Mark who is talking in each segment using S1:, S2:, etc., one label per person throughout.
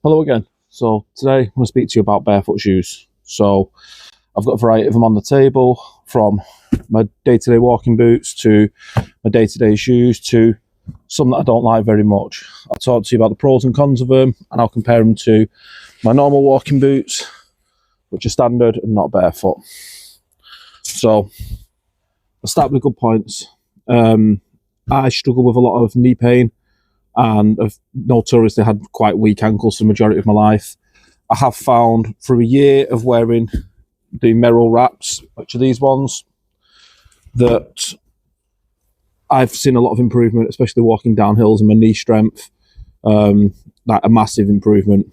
S1: Hello again. So today I'm going to speak to you about barefoot shoes. So I've got a variety of them on the table, from my day-to-day walking boots to my day-to-day shoes to some that I don't like very much. I'll talk to you about the pros and cons of them, and I'll compare them to my normal walking boots, which are standard and not barefoot. So I'll start with good points. I struggle with a lot of knee pain, and I've notoriously had quite weak ankles for the majority of my life. I have found through a year of wearing the Merrell Wraps, which are these ones, that I've seen a lot of improvement, especially walking down hills and my knee strength, like a massive improvement.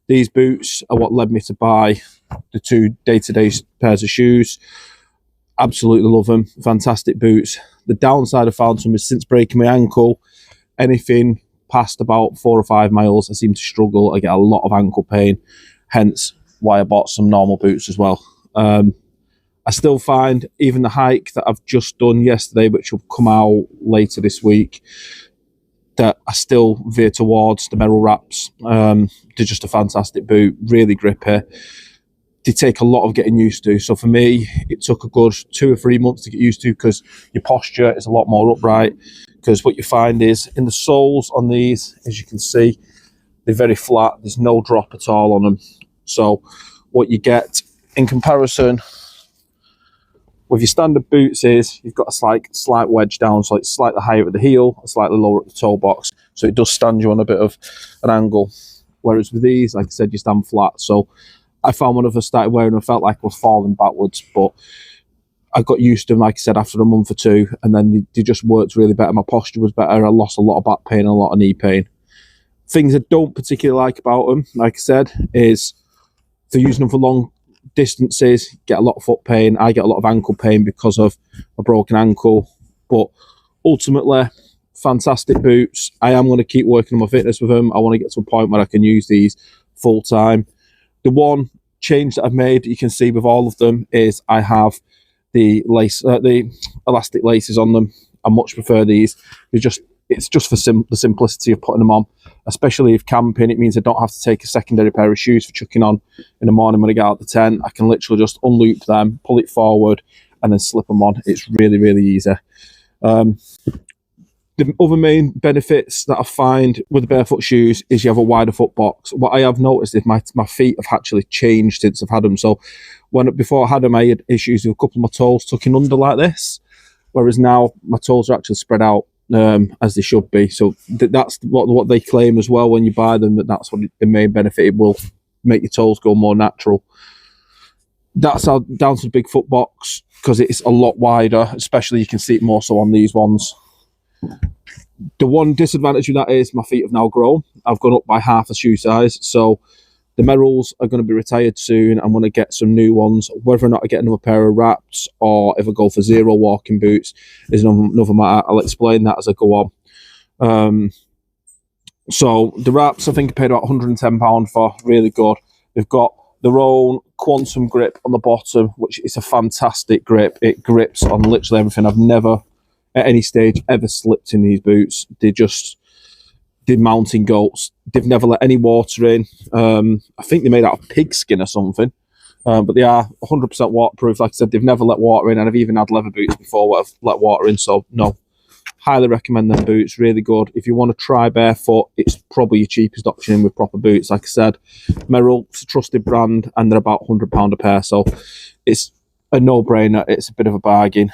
S1: These boots are what led me to buy the two day-to-day pairs of shoes. Absolutely love them. Fantastic boots. The downside I found to them is since breaking my ankle, anything past about 4 or 5 miles, I seem to struggle. I get a lot of ankle pain, hence why I bought some normal boots as well. I still find even the hike that I've just done yesterday, which will come out later this week, that I still veer towards the Merrell Wraps. They're just a fantastic boot, really grippy. They take a lot of getting used to. So for me, it took a good 2 or 3 months to get used to, because your posture is a lot more upright. Because what you find is in the soles on these, as you can see, they're very flat. There's no drop at all on them. So what you get in comparison with your standard boots is you've got a slight wedge down, so it's slightly higher at the heel, slightly lower at the toe box. So it does stand you on a bit of an angle. Whereas with these, like I said, you stand flat. So I found whenever I started wearing them, I felt like I was falling backwards, but I got used to them, like I said, after a month or two, and then they just worked really better. My posture was better. I lost a lot of back pain and a lot of knee pain. Things I don't particularly like about them, like I said, is for using them for long distances, get a lot of foot pain. I get a lot of ankle pain because of a broken ankle. But ultimately, fantastic boots. I am going to keep working on my fitness with them. I want to get to a point where I can use these full time. The one change that I've made, you can see with all of them, is I have the elastic laces on them. I much prefer these. It's just for the simplicity of putting them on, especially if camping. It means I don't have to take a secondary pair of shoes for chucking on in the morning when I get out of the tent. I can literally just unloop them, pull it forward, and then slip them on. It's really, really easy. The other main benefits that I find with the barefoot shoes is you have a wider foot box. What I have noticed is my feet have actually changed since I've had them. So before I had them, I had issues with a couple of my toes tucking under like this, whereas now my toes are actually spread out as they should be. So that's what they claim as well when you buy them, that's what the main benefit. It will make your toes go more natural. That's down to the big foot box, because it's a lot wider, especially you can see it more so on these ones. The one disadvantage of that is my feet have now grown. I've gone up by half a shoe size, so the Merrells are going to be retired soon. I'm going to get some new ones. Whether or not I get another pair of Wraps or if I go for Xero walking boots is another matter. I'll explain that as I go on. So the Wraps, I think I paid about £110 for. Really good. They've got their own quantum grip on the bottom, which is a fantastic grip. It grips on literally everything. I've never at any stage ever slipped in these boots. They're mountain goats. They've never let any water in. I think they're made out of pig skin or something, but they are 100% waterproof. Like I said, they've never let water in, and I've even had leather boots before where I've let water in. So no, highly recommend them boots. Really good. If you want to try barefoot, it's probably your cheapest option with proper boots. Like I said, Merrell's a trusted brand, and they're about £100 a pair, so it's a no-brainer. It's a bit of a bargain.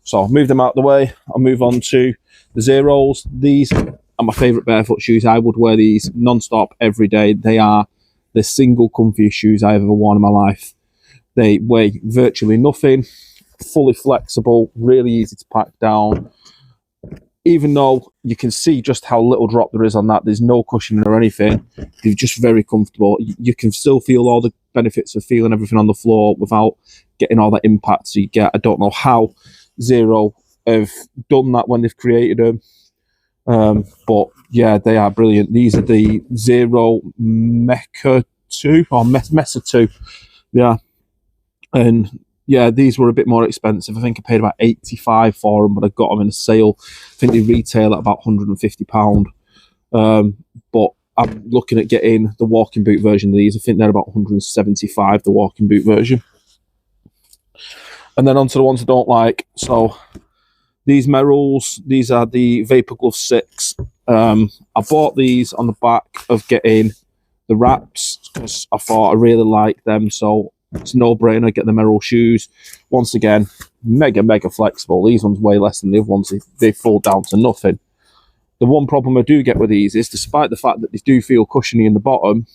S1: So I'll move them out of the way. I'll move on to the Xeros. These are my favourite barefoot shoes. I would wear these non-stop every day. They are the single comfiest shoes I've ever worn in my life. They weigh virtually nothing, fully flexible, really easy to pack down. Even though you can see just how little drop there is on that, there's no cushioning or anything. They're just very comfortable. You can still feel all the benefits of feeling everything on the floor without getting all that impact. So you get, I don't know how Xero have done that when they've created them, but yeah, they are brilliant. These are the Xero Mesa 2, yeah, and yeah, these were a bit more expensive. I think I paid about £85 for them, but I got them in a sale. I think they retail at about £150, but I'm looking at getting the walking boot version of these. I think they're about 175, the walking boot version. And then onto the ones I don't like. So these Merrells, these are the Vapor Glove 6. I bought these on the back of getting the wraps because I thought I really like them. So it's a no-brainer, get the Merrell shoes. Once again, mega flexible. These ones way less than the other ones. They fall down to nothing. The one problem I do get with these is, despite the fact that they do feel cushiony in the bottom,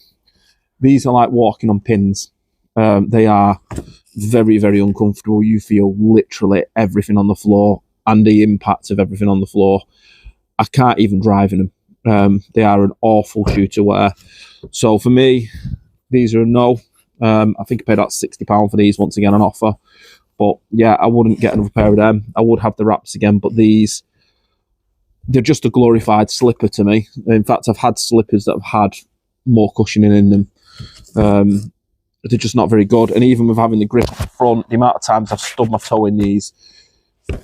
S1: these are like walking on pins. They are very uncomfortable. You feel literally everything on the floor and the impact of everything on the floor. I can't even drive in them. They are an awful shoe to wear. So for me, these are a no. I think I paid about £60 for these, once again on offer. But yeah, I wouldn't get another pair of them. I would have the wraps again, but these, they're just a glorified slipper to me. In fact, I've had slippers that have had more cushioning in them. They're just not very good. And even with having the grip up front, the amount of times I've stubbed my toe in these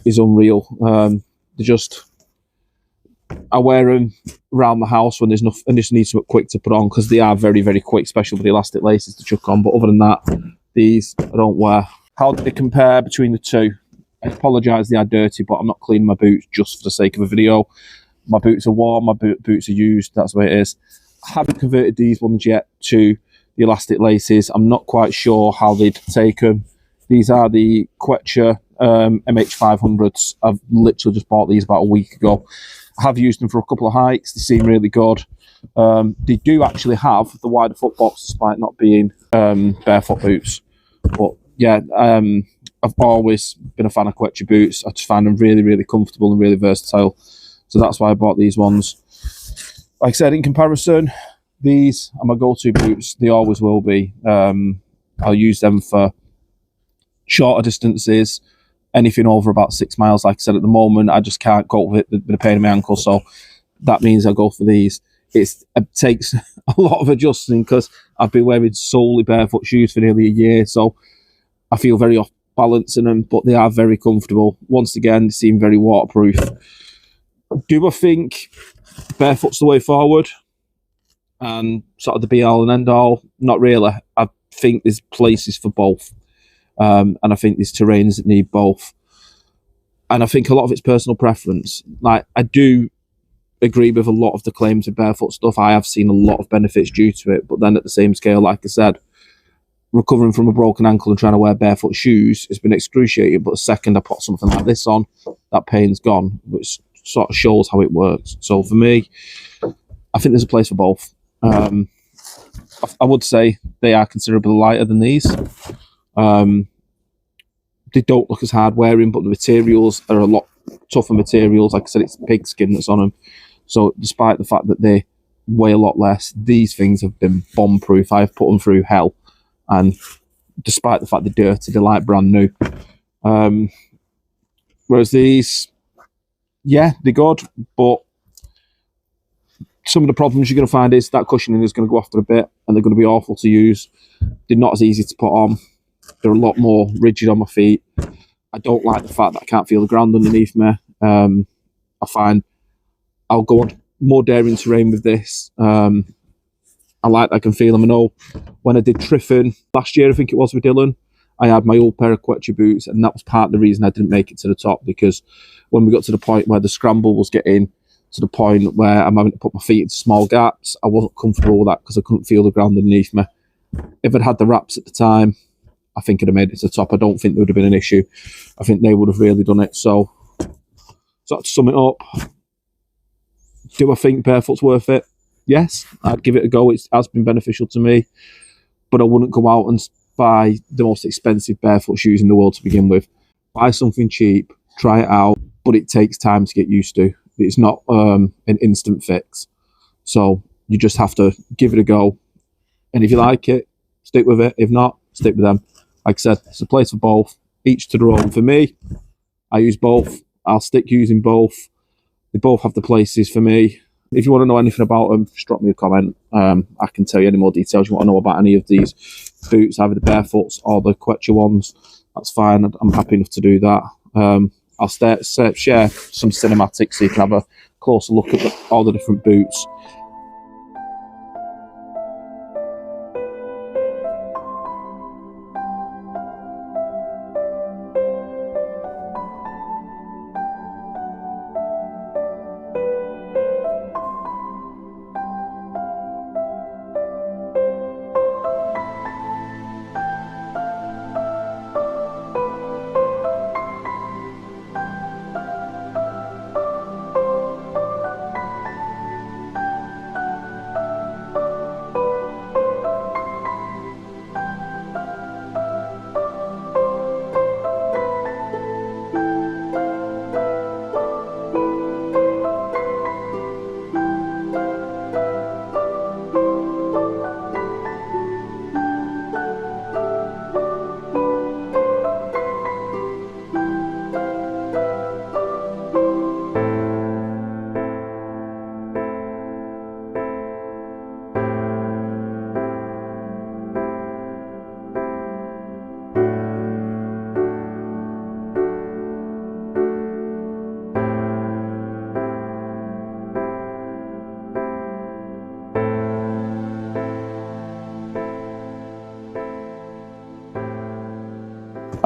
S1: is unreal. They're just, I wear them around the house when there's nothing, and just need something quick to put on, because they are very quick, especially with the elastic laces to chuck on. But other than that, these I don't wear. How do they compare between the two? I apologise they are dirty, but I'm not cleaning my boots just for the sake of a video. My boots are warm, my boots are used, that's the way it is. I haven't converted these ones yet to the elastic laces. I'm not quite sure how they'd take them. These are the Quetcher MH500s. I've literally just bought these about a week ago. I have used them for a couple of hikes. They seem really good. They do actually have the wider foot box, despite not being barefoot boots. But yeah, I've always been a fan of Quetcher boots. I just find them really comfortable and really versatile. So that's why I bought these ones. Like I said, in comparison, these are my go-to boots. They always will be. I'll use them for shorter distances, anything over about 6 miles. Like I said, at the moment, I just can't cope with it, the pain in my ankle. So that means I go for these. It takes a lot of adjusting because I've been wearing solely barefoot shoes for nearly a year. So I feel very off balance in them, but they are very comfortable. Once again, they seem very waterproof. Do I think barefoot's the way forward and sort of the be-all and end-all? Not really. I think there's places for both. And I think there's terrains that need both. And I think a lot of it's personal preference. Like, I do agree with a lot of the claims of barefoot stuff. I have seen a lot of benefits due to it, but then at the same scale, like I said, recovering from a broken ankle and trying to wear barefoot shoes has been excruciating. But the second I put something like this on, that pain's gone, which sort of shows how it works. So for me, I think there's a place for both. I would say they are considerably lighter than these. They don't look as hard wearing, but the materials are a lot tougher materials. Like I said, it's pig skin that's on them. So despite the fact that they weigh a lot less, these things have been bomb proof. I've put them through hell, and despite the fact they're dirty, they're like brand new. Whereas these, yeah, they're good, but some of the problems you're going to find is that cushioning is going to go after a bit, and they're going to be awful to use. They're not as easy to put on. They're a lot more rigid on my feet. I don't like the fact that I can't feel the ground underneath me. I find I'll go on more daring terrain with this. I like that I can feel them. I know when I did Triffin last year, I think it was with Dylan, I had my old pair of Quetcher boots, and that was part of the reason I didn't make it to the top, because when we got to the point where the scramble was getting to the point where I'm having to put my feet into small gaps, I wasn't comfortable with that because I couldn't feel the ground underneath me. If I'd had the wraps at the time, I think I'd have made it to the top. I don't think there would have been an issue. I think they would have really done it. So to sum it up, do I think barefoot's worth it? Yes, I'd give it a go. It has been beneficial to me, but I wouldn't go out and buy the most expensive barefoot shoes in the world to begin with. Buy something cheap, try it out, but it takes time to get used to. It's not an instant fix. So you just have to give it a go. And if you like it, stick with it. If not, stick with them. Like I said, it's a place for both, each to their own. For me, I use both. I'll stick using both. They both have the places for me. If you want to know anything about them, just drop me a comment. I can tell you any more details you want to know about any of these boots, either the barefoots or the Quetcher ones. That's fine. I'm happy enough to do that. I'll share some cinematics so you can have a closer look at all the different boots.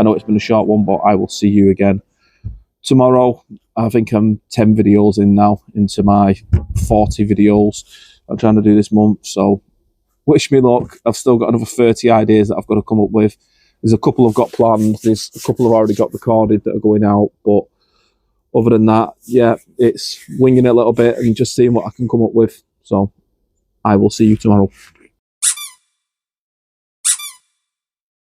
S1: I know it's been a short one, but I will see you again tomorrow. I think I'm 10 videos in now into my 40 videos I'm trying to do this month. So wish me luck. I've still got another 30 ideas that I've got to come up with. There's a couple I've got planned. There's a couple I've already got recorded that are going out. But other than that, yeah, it's winging it a little bit and just seeing what I can come up with. So I will see you tomorrow.